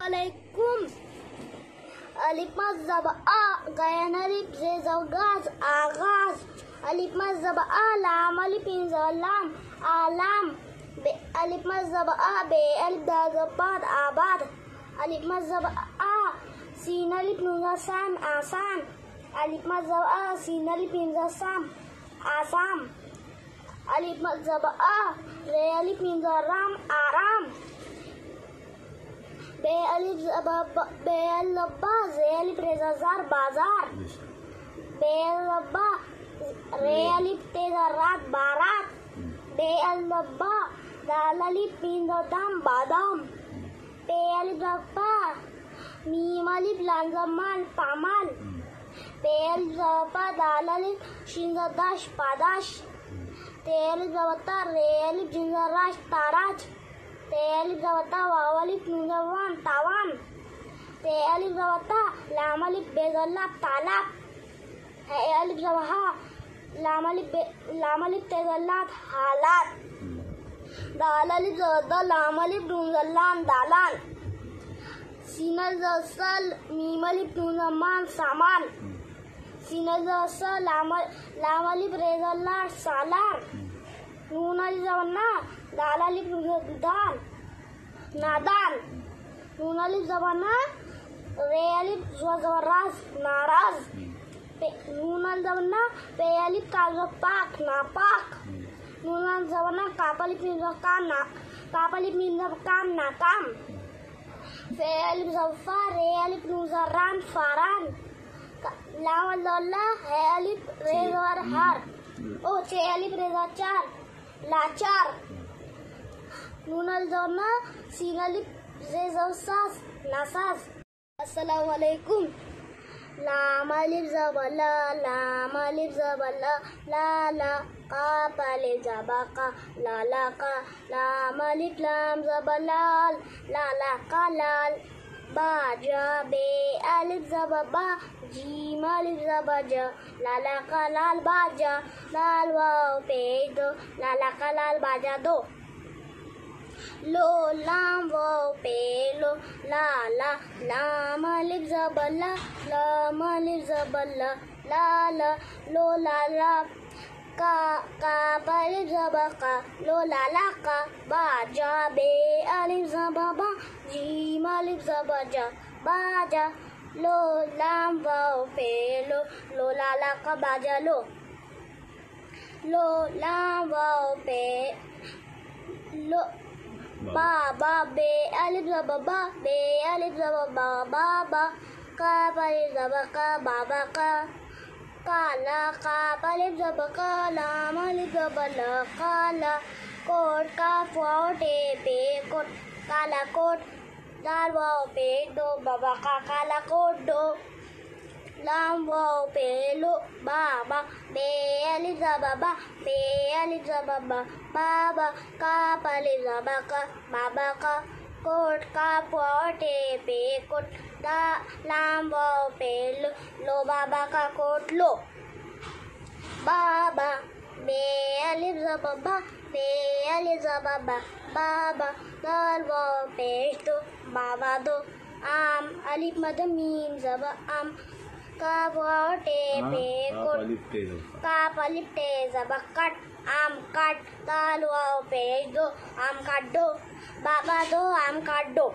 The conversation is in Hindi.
अलैकुम। अलिफ मज़्ज़ब आ गैन अलिफ ज़े ज़गाज़ आगाज़। अलिफ मज़्ज़ब आ लाम अलिफ इन लाम आलाम। अलिफ मज़्ज़ब आ बे अलिफ दाल बाद आबाद। अलिफ मज़्ज़ब आ सीन अलिफ नून साम आसान। अलिफ मज़्ज़ब आ सीन अलिफ इन साम आसाम। अलिफ मज़्ज़ब आ रे अलिफ इन राम आराम। बे अलिफ लब्बा ज़े अलिफ रेज़ा ज़ार बाज़ार। बे लब्बा रे अलिफ तेज़ा रात बारात। बे लब्बा दाल अलिफ मीम दाम बादाम। पे अलिफ लब्बा मीम अलिफ लाम ज़मान पामाल। पे अलिफ लब्बा दाल अलिफ शीन दाश पादाश। ते अलिफ लब्बा रे अलिफ जिन राश ताराज। ते अलिफ लब्बा वाव अलिफ नून वान तावान। ते अलिफ लब्बा लाम अलिफ बेज़ल्ला तालाब। है अलिफ लब्बा लाम अलिफ तेज़ल्लात हालात। दाल अलिफ लब्बा लाम अलिफ नून ज़ल्लान दालान। सीन ज़सल मीम अलिफ नून मान सामान। सीन ज़सल लाम अलिफ रेज़ल्ला सालार। नून अलिफ ज़बन्ना दाल अलिफ दान नादान। नून अलिफ ज़बन्ना रे अलिफ ज़बराज नाराज। नून अलिफ ज़बन्ना पे अलिफ काज़ पाक नापाक। नून अलिफ ज़बन्ना काफ अलिफ मीम काम नाकाम। फे अलिफ ज़फ़ा रे अलिफ नून ज़रान फारान। लाम अलिफ है अलिफ रे ज़र हार। ओ चे अलिफ रेज़ा चार लाचार। नून अलिफ ज़बन्ना सीन अलिफ ज़े ज़सास नासास। अस्सलामु अलैकुम। लाम अलिफ ज़बला लाम अलिफ ज़बला लाला काफ अलिफ ज़बका लाला का। लाम अलिफ लाम ज़बलाल लाला का लाल। बाजा बे अलिफ ज़बा जीम अलिफ ज़बजा लाला का लाल बाजा। लाल वाव पे दो लाला का लाल बाजा दो। लो लाम वाव पे लो लाला लाम अलिफ ज़बला लाम अलिफ ज़बला लाला लो लाला काफ अलिफ ज़बका लो लाला का। बाजा बे अलिफ ज़बा जीम अलिफ ज़बजा बाजा। लो लाम वाव पे लो लो लाला का बाजा लो। लो लाम वाव पे लो बाबा बे अलिफ ज़बा बे अलिफ ज़बा बाबा। काफ अलिफ ज़बका बाबा का। काला काफ अलिफ ज़बका लाम अलिफ ज़बला काला। कोट काफ वाव टे पे कोट काला कोट। दाल वाव पे दो बाबा का काला कोट दो। लाम वाव पे लो बाबा बे अलिफ ज़बा बे अलिफ ज़बा बाबा। काफ अलिफ ज़बका बाबा का। कोट काफ वाव टे पे कोट लाम वाव पे लो लो बाबा का कोट लो। बाबा बे अलिफ ज़बा बे अलिफ ज़बा बाबा। दाल वाव पे दो बाबा दो। आम अलिफ मद मीम ज़बा आम। काफ वाव टे पे कोट काफ अलिफ टे ज़बा कट आम काट। दाल वाव पे दो आम काट दो बाबा दो आम काट दो।